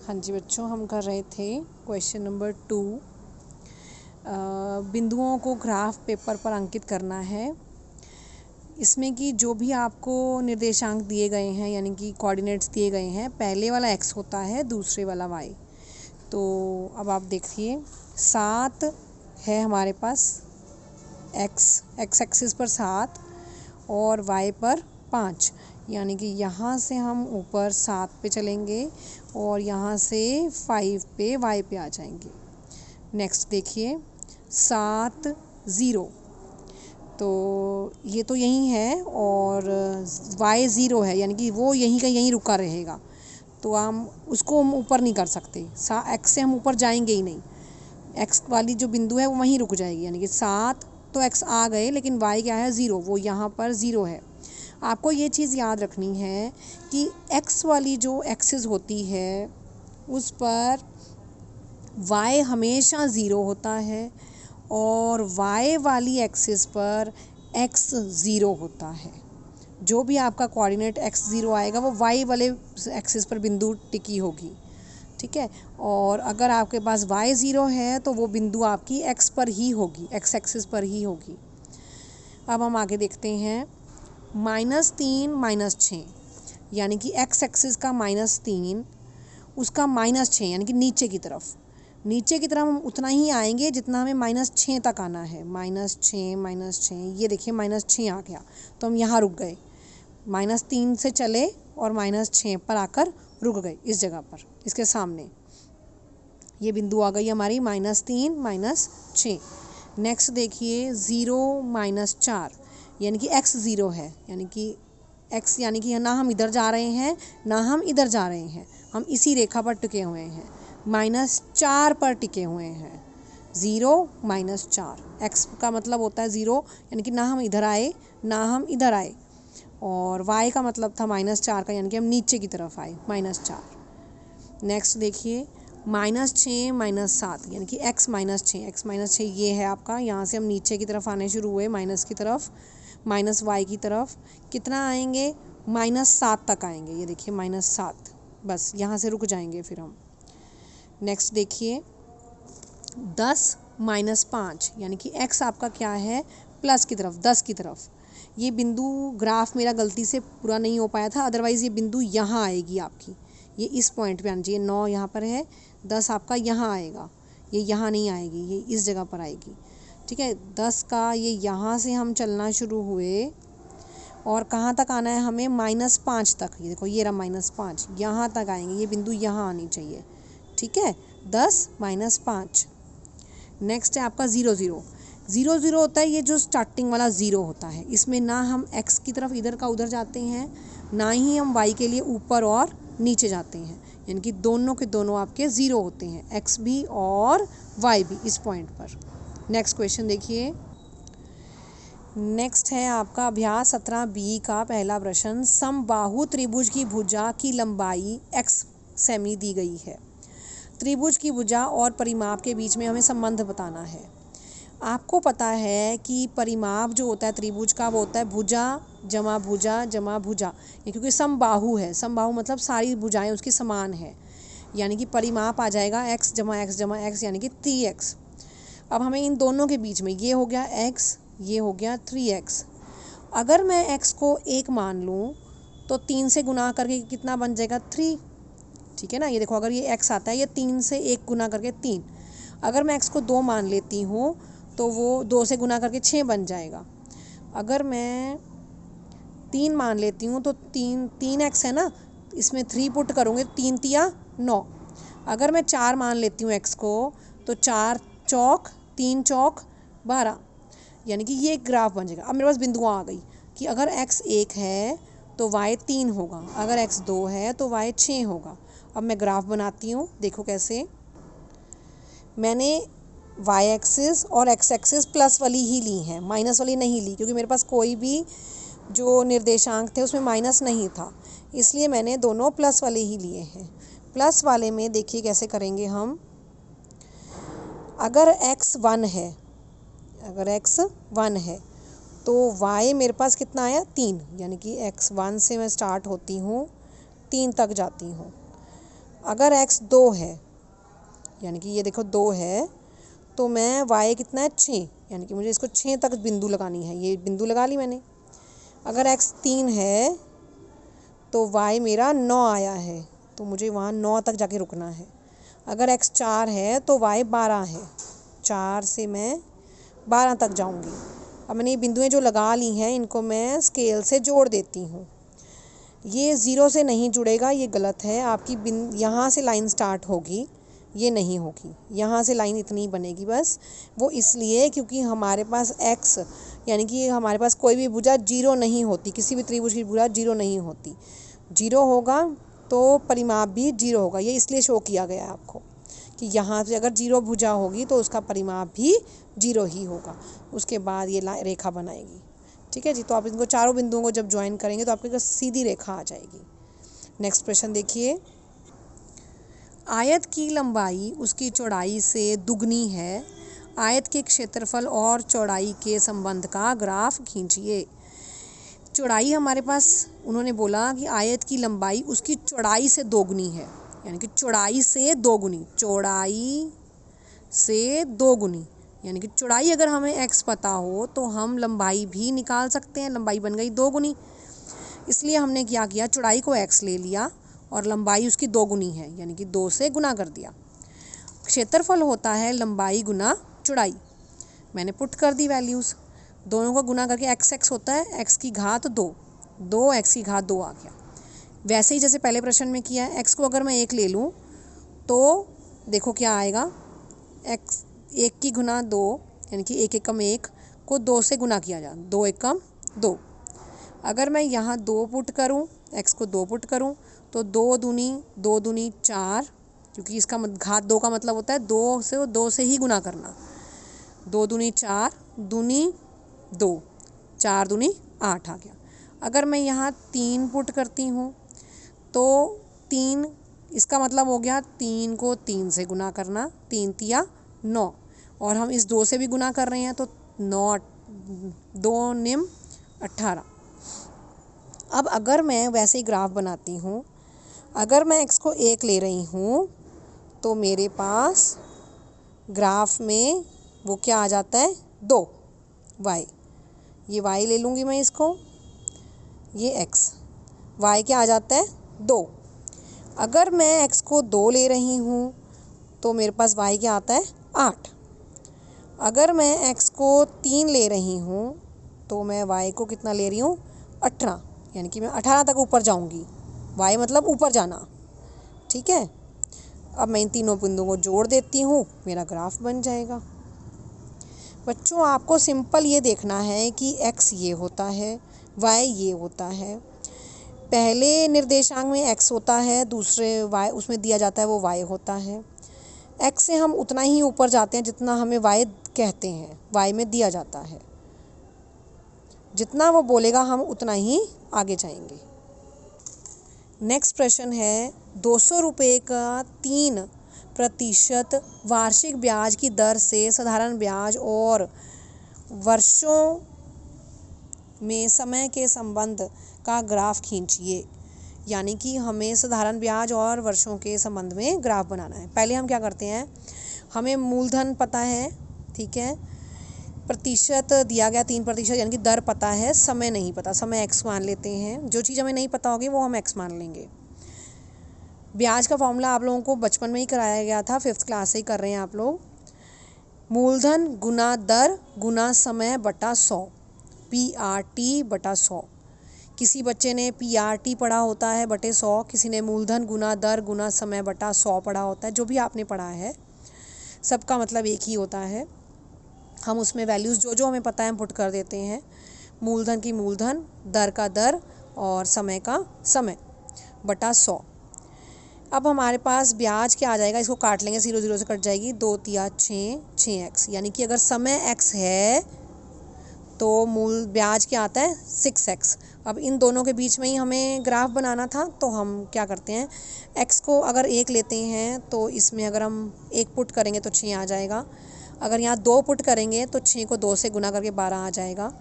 हाँ जी बच्चों, हम कर रहे थे क्वेश्चन नंबर 2। बिंदुओं को ग्राफ पेपर पर अंकित करना है। इसमें कि जो भी आपको निर्देशांक दिए गए हैं यानी कि कोऑर्डिनेट्स दिए गए हैं, पहले वाला x होता है, दूसरे वाला y। तो अब आप देखिए 7 है हमारे पास, x एक्सिस पर 7 और y पर 5, यानी कि यहाँ से हम ऊपर 7 पे चलेंगे और यहाँ से 5 पे y पे आ जाएंगे। नेक्स्ट देखिए 7 0, तो ये तो यहीं है और y 0 है, यानी कि वो यहीं का यहीं रुका रहेगा, तो हम उसको हम ऊपर नहीं कर सकते। x से हम ऊपर जाएंगे ही नहीं, x वाली जो बिंदु है वो वहीं रुक जाएगी, यानी कि 7 तो x आ गए, लेकिन y क्या है 0, वो यहाँ पर 0 है। आपको ये चीज़ याद रखनी है कि x वाली जो एक्सिस होती है उस पर y हमेशा 0 होता है और y वाली एक्सिस पर x 0 होता है। जो भी आपका कोऑर्डिनेट x 0 आएगा वो y वाले एक्सिस पर बिंदु टिकी होगी, ठीक है। और अगर आपके पास y 0 है तो वो बिंदु आपकी x पर ही होगी, x एक्सिस पर ही होगी। अब हम आगे देखते हैं -3 -6, यानी कि x एक्सिस का -3 उसका -6, यानी कि नीचे की तरफ हम उतना ही आएंगे जितना हमें -6 तक आना है। -6 ये देखिए -6 आ गया, तो हम यहाँ रुक गए। -3 से चले और -6 पर आकर रुक गए, इस जगह पर, इसके सामने ये बिंदु आ गई हमारी -3 -6। नेक्स्ट देखिए 0 -4, यानी कि x 0 है, यानी कि x यानी कि ना हम इधर जा रहे हैं ना हम इधर जा रहे हैं, हम इसी रेखा पर टिके हुए हैं, -4 पर टिके हुए हैं। 0 -4, x का मतलब होता है 0, यानी कि ना हम इधर आए ना हम इधर आए, और y का मतलब था -4 का, यानी कि हम नीचे की तरफ आए, -4। नेक्स्ट देखिए -6 -7, यानी कि x -6 ये है आपका। यहाँ से हम नीचे की तरफ आने शुरू हुए, माइनस की तरफ, -y की तरफ कितना आएंगे, -7 तक आएंगे। ये देखिए -7, बस यहाँ से रुक जाएंगे फिर हम। नेक्स्ट देखिए 10 -5, यानी कि x आपका क्या है, प्लस की तरफ, 10 की तरफ। ये बिंदु ग्राफ मेरा गलती से पूरा नहीं हो पाया था, अदरवाइज़ ये बिंदु यहाँ आएगी आपकी, ये इस पॉइंट पे आनी चाहिए। 9 यहाँ पर है, 10 आपका यहाँ आएगा, ये यहाँ नहीं आएगी, ये इस जगह पर आएगी, ठीक है। 10 का ये यहाँ से हम चलना शुरू हुए और कहाँ तक आना है हमें, -5 तक। ये देखो ये रहा -5, यहाँ तक आएंगे, ये बिंदु यहाँ आनी चाहिए, ठीक है। 10 -5। नेक्स्ट है आपका 0 0 होता है, ये जो स्टार्टिंग वाला 0 होता है, इसमें ना हम x की तरफ इधर का उधर जाते हैं, ना ही हम y के लिए ऊपर और नीचे जाते हैं, यानी कि दोनों के दोनों आपके 0 होते हैं, x भी और y भी इस पॉइंट पर। नेक्स्ट क्वेश्चन देखिए, नेक्स्ट है आपका अभ्यास 17b का पहला प्रश्न। समबाहु त्रिभुज की भुजा की लंबाई x सेमी दी गई है। त्रिभुज की भुजा और परिमाप के बीच में हमें संबंध बताना है। आपको पता है कि परिमाप जो होता है त्रिभुज का वो होता है भुजा जमा भुजा जमा भुजा, ये क्योंकि समबाहु है, समबाहु मतलब सारी भुजाएं उसकी समान है, यानी कि परिमाप आ जाएगा x जमा x यानी कि 3x। अब हमें इन दोनों के बीच में, ये हो गया x, ये हो गया 3x। अगर मैं x को 1 मान लूँ तो 3 से गुना करके कितना बन जाएगा, 3, ठीक है ना। ये देखो अगर ये x आता है, ये 3 से 1 गुना करके 3। अगर मैं x को 2 मान लेती हूँ तो वो 2 से गुना करके 6 बन जाएगा। अगर मैं 3 मान लेती हूँ तो 3x है ना, इसमें 3 पुट करूँगी, 3 तिया 9। अगर मैं 4 मान लेती हूँ x को तो 4 चौक 3 चौक 12, यानी कि ये एक ग्राफ बन जाएगा। अब मेरे पास बिंदुआँ आ गई कि अगर x 1 है तो y 3 होगा, अगर x 2 है तो y 6 होगा। अब मैं ग्राफ बनाती हूँ, देखो कैसे। मैंने y एक्सिस और x एक्सिस प्लस वाली ही ली है, माइनस वाली नहीं ली, क्योंकि मेरे पास कोई भी जो निर्देशांक थे उसमें माइनस नहीं था, इसलिए मैंने दोनों प्लस वाले ही लिए हैं। प्लस वाले में देखिए कैसे करेंगे हम। अगर x 1 है, अगर x 1 है तो y मेरे पास कितना आया, 3, यानी कि x 1 से मैं स्टार्ट होती हूँ 3 तक जाती हूँ। अगर x 2 है, यानी कि ये देखो 2 है, तो मैं y कितना है 6, यानी कि मुझे इसको 6 तक बिंदु लगानी है, ये बिंदु लगा ली मैंने। अगर x 3 है तो y मेरा 9 आया है, तो मुझे वहाँ 9 तक जाके रुकना है। अगर x 4 है तो y 12 है, 4 से मैं 12 तक जाऊँगी। अब मैंने ये बिंदुएं जो लगा ली हैं इनको मैं स्केल से जोड़ देती हूँ। ये 0 से नहीं जुड़ेगा, ये गलत है। आपकी यहाँ से लाइन स्टार्ट होगी, ये नहीं होगी, यहाँ से लाइन इतनी बनेगी बस। वो इसलिए क्योंकि हमारे पास x यानी कि हमारे पास कोई भी भुजा 0 नहीं होती, किसी भी त्रिभुज की भुजा 0 नहीं होती। 0 होगा तो परिमाप भी 0 होगा, ये इसलिए शो किया गया है आपको कि यहाँ से अगर 0 भुजा होगी तो उसका परिमाप भी 0 ही होगा। उसके बाद ये रेखा बनाएगी। ठीक है जी, तो आप इनको चारों बिंदुओं को जब ज्वाइन करेंगे तो आपके पास सीधी रेखा आ जाएगी। नेक्स्ट प्रश्न देखिए, आयत की लंबाई उसकी चौड़ाई से दुगनी है, आयत के क्षेत्रफल और चौड़ाई के संबंध का ग्राफ खींचिए। चौड़ाई हमारे पास उन्होंने बोला कि आयत की लंबाई उसकी चौड़ाई से दोगुनी है, यानी कि चौड़ाई से दोगुनी, चौड़ाई से दोगुनी, यानी कि चौड़ाई अगर हमें x पता हो तो हम लंबाई भी निकाल सकते हैं। लंबाई बन गई दोगुनी, इसलिए हमने क्या किया, चौड़ाई को x ले लिया और लंबाई उसकी दोगुनी है, यानी कि 2 से गुना कर दिया। क्षेत्रफल होता है लंबाई गुना चौड़ाई, मैंने पुट कर दी वैल्यूज़, दोनों को गुना करके x होता है x की घात 2, 2x की घात 2 आ गया। वैसे ही जैसे पहले प्रश्न में किया है, x को अगर मैं 1 ले लूँ तो देखो क्या आएगा, x 1 की गुना 2, यानी कि 1 एकम 1 को 2 से गुना किया जाए, 2 एकम 2। अगर मैं यहाँ 2 पुट करूँ, x को 2 पुट करूँ तो 2 दूनी 4, क्योंकि इसका घात 2 का मतलब होता है 2 से ही गुना करना। 2 दूनी 4, दूनी 2, 4 दूनी 8 आ गया। अगर मैं यहाँ 3 पुट करती हूँ तो 3, इसका मतलब हो गया 3 को 3 से गुना करना, 3 तिया 9, और हम इस 2 से भी गुना कर रहे हैं तो 9, 2 निम 18। अब अगर मैं वैसे ही ग्राफ बनाती हूँ, अगर मैं x को 1 ले रही हूँ तो मेरे पास ग्राफ में वो क्या आ जाता है, 2 y, ये y ले लूँगी मैं इसको, ये x, y क्या आ जाता है 2। अगर मैं x को 2 ले रही हूँ तो मेरे पास y क्या आता है 8। अगर मैं x को 3 ले रही हूँ तो मैं y को कितना ले रही हूँ 18, यानी कि मैं 18 तक ऊपर जाऊँगी, y मतलब ऊपर जाना। ठीक है, अब मैं इन तीनों बिंदुओं को जोड़ देती हूँ, मेरा ग्राफ बन जाएगा। बच्चों आपको सिंपल ये देखना है कि x ये होता है, y ये होता है। पहले निर्देशांक में x होता है, दूसरे y उसमें दिया जाता है वो y होता है। x से हम उतना ही ऊपर जाते हैं जितना हमें y कहते हैं, y में दिया जाता है। जितना वो बोलेगा हम उतना ही आगे जाएंगे। नेक्स्ट प्रश्न है, 200 रुपये का 3% वार्षिक ब्याज की दर से साधारण ब्याज और वर्षों में समय के संबंध का ग्राफ खींचिए। यानी कि हमें साधारण ब्याज और वर्षों के संबंध में ग्राफ बनाना है। पहले हम क्या करते हैं, हमें मूलधन पता है, ठीक है, प्रतिशत दिया गया 3%, यानी कि दर पता है, समय नहीं पता, समय x मान लेते हैं। जो चीज़ हमें नहीं पता होगी वो हम x मान लेंगे। ब्याज का फॉर्मूला आप लोगों को बचपन में ही कराया गया था, 5th क्लास से ही कर रहे हैं आप लोग। मूलधन गुना दर गुना समय बटा 100, PRT बटा 100। किसी बच्चे ने PRT पढ़ा होता है बटे 100, किसी ने मूलधन गुना दर गुना समय बटा 100 पढ़ा होता है। जो भी आपने पढ़ा है सबका मतलब एक ही होता है। हम उसमें वैल्यूज़ जो जो हमें पता है हम पुट कर देते हैं। मूलधन की मूलधन, दर का दर और समय का समय बटा 100। अब हमारे पास ब्याज क्या आ जाएगा, इसको काट लेंगे, 0 0 से कट जाएगी, 2 तिया 6, 6x, यानी कि अगर समय x है तो मूल ब्याज क्या आता है 6x। अब इन दोनों के बीच में ही हमें ग्राफ बनाना था, तो हम क्या करते हैं, x को अगर 1 लेते हैं तो इसमें अगर हम 1 पुट करेंगे तो 6 आ जाएगा। अगर यहाँ 2 पुट करेंगे तो 6 को 2 से गुना करके 12 आ जाएगा।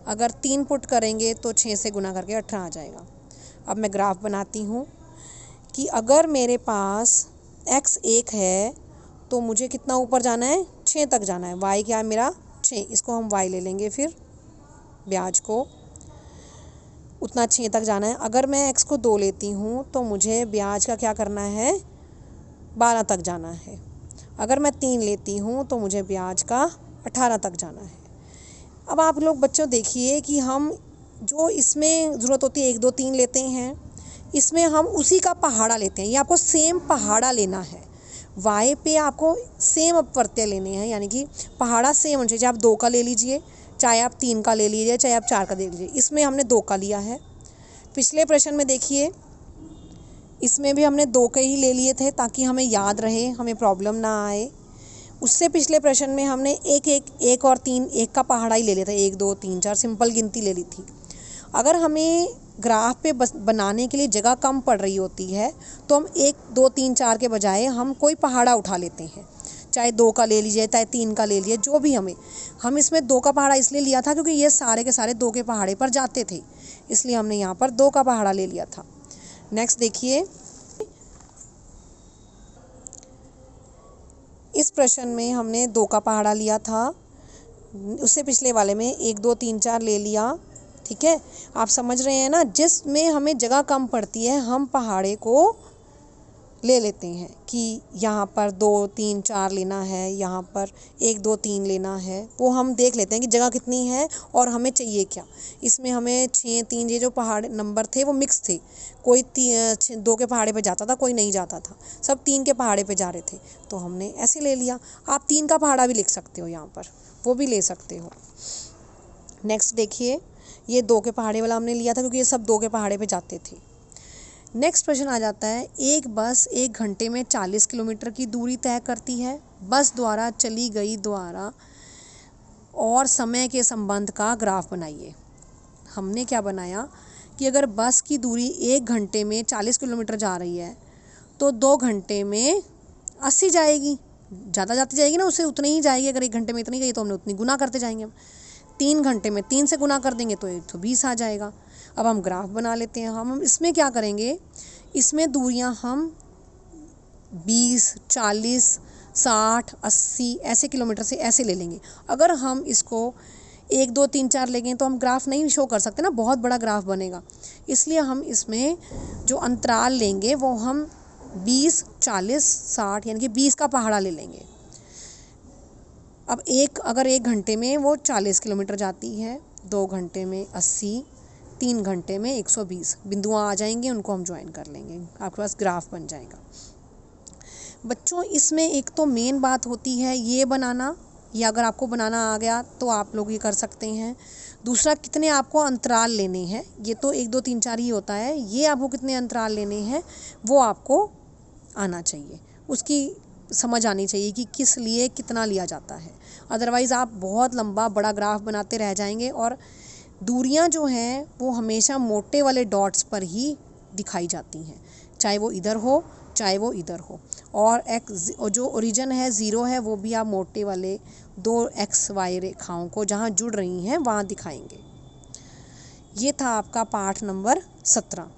अगर 3 पुट करेंगे तो 6 से गुना करके 18 आ जाएगा। अब मैं ग्राफ बनाती हूँ। कि अगर मेरे पास x 1 है तो मुझे कितना ऊपर जाना है, 6 तक जाना है। y क्या है मेरा 6, इसको हम y ले लेंगे, फिर ब्याज को उतना 6 तक जाना है। अगर मैं x को 2 लेती हूँ तो मुझे ब्याज का क्या करना है, 12 तक जाना है। अगर मैं 3 लेती हूँ तो मुझे ब्याज का 18 तक जाना है। अब आप लोग बच्चों देखिए कि हम जो इसमें ज़रूरत होती है 1 2 3 लेते हैं, इसमें हम उसी का पहाड़ा लेते हैं। ये आपको सेम पहाड़ा लेना है। y पे आपको सेम अपवर्त्य लेने हैं, यानी कि पहाड़ा सेम होना चाहिए। चाहे आप 2 का ले लीजिए, चाहे आप 3 का ले लीजिए, चाहे आप 4 का ले लीजिए। इसमें हमने 2 का लिया है। पिछले प्रश्न में देखिए, इसमें भी हमने 2 के ही ले लिए थे ताकि हमें याद रहे, हमें प्रॉब्लम ना आए। उससे पिछले प्रश्न में हमने एक और 3 एक का पहाड़ा ही ले लिया था, 1 2 3 4 सिंपल गिनती ले ली थी। अगर हमें ग्राफ पे बनाने के लिए जगह कम पड़ रही होती है तो हम 1 2 3 4 के बजाय हम कोई पहाड़ा उठा लेते हैं। चाहे 2 का ले लीजिए, चाहे 3 का ले लीजिए, जो भी हम इसमें 2 का पहाड़ा इसलिए लिया था क्योंकि ये सारे के सारे 2 के पहाड़े पर जाते थे, इसलिए हमने यहाँ पर 2 का पहाड़ा ले लिया था। नेक्स्ट देखिए, इस प्रश्न में हमने 2 का पहाड़ा लिया था, उससे पिछले वाले में 1 2 3 4 ले लिया। ठीक है, आप समझ रहे हैं ना, जिसमें हमें जगह कम पड़ती है हम पहाड़े को ले लेते हैं कि यहाँ पर 2 3 4 लेना है, यहाँ पर 1 2 3 लेना है। वो हम देख लेते हैं कि जगह कितनी है और हमें चाहिए क्या। इसमें हमें 6 3 ये जो पहाड़ नंबर थे वो मिक्स थे, कोई 2 के पहाड़े पे जाता था, कोई नहीं जाता था, सब 3 के पहाड़े पे जा रहे थे, तो हमने ऐसे ले लिया। आप 3 का पहाड़ा भी लिख सकते हो, यहाँ पर वो भी ले सकते हो। नेक्स्ट देखिए, ये 2 के पहाड़े वाला हमने लिया था क्योंकि ये सब 2 के पहाड़े पे जाते थे। नेक्स्ट प्रश्न आ जाता है, एक बस 1 घंटे में 40 किलोमीटर की दूरी तय करती है। बस द्वारा चली गई द्वारा और समय के संबंध का ग्राफ बनाइए। हमने क्या बनाया कि अगर बस की दूरी 1 घंटे में 40 किलोमीटर जा रही है तो 2 घंटे में 80 जाएगी, ज़्यादा जाती जाएगी ना, उससे उतनी ही जाएगी। अगर 1 घंटे में इतनी गई तो हमने उतनी गुना करते जाएंगे। हम 3 घंटे में 3 से गुना कर देंगे तो 120 आ जाएगा। अब हम ग्राफ बना लेते हैं। हम इसमें क्या करेंगे, इसमें दूरियां हम 20 40 60 80 ऐसे किलोमीटर से ऐसे ले लेंगे। अगर हम इसको 1 2 3 4 लेंगे तो हम ग्राफ नहीं शो कर सकते ना, बहुत बड़ा ग्राफ बनेगा। इसलिए हम इसमें जो अंतराल लेंगे वो हम 20 40 60 यानी कि 20 का पहाड़ा ले लेंगे। अब अगर 1 घंटे में वो 40 किलोमीटर जाती है, 2 घंटे में 80, 3 घंटे में 120 बिंदुआं आ जाएंगे, उनको हम ज्वाइन कर लेंगे, आपके पास ग्राफ बन जाएगा। बच्चों इसमें एक तो मेन बात होती है ये बनाना, या अगर आपको बनाना आ गया तो आप लोग ये कर सकते हैं। दूसरा, कितने आपको अंतराल लेने हैं, ये तो 1 2 3 4 ही होता है, ये आपको कितने अंतराल लेने हैं वो आपको आना चाहिए, उसकी समझ आनी चाहिए कि किस लिए कितना लिया जाता है। अदरवाइज़ आप बहुत लंबा बड़ा ग्राफ बनाते रह जाएंगे और दूरियां जो हैं वो हमेशा मोटे वाले डॉट्स पर ही दिखाई जाती हैं, चाहे वो इधर हो चाहे वो इधर हो। और जो ओरिजिन है 0 है वो भी आप मोटे वाले 2 XY रेखाओं को जहाँ जुड़ रही हैं वहाँ दिखाएंगे। ये था आपका पाठ नंबर 17।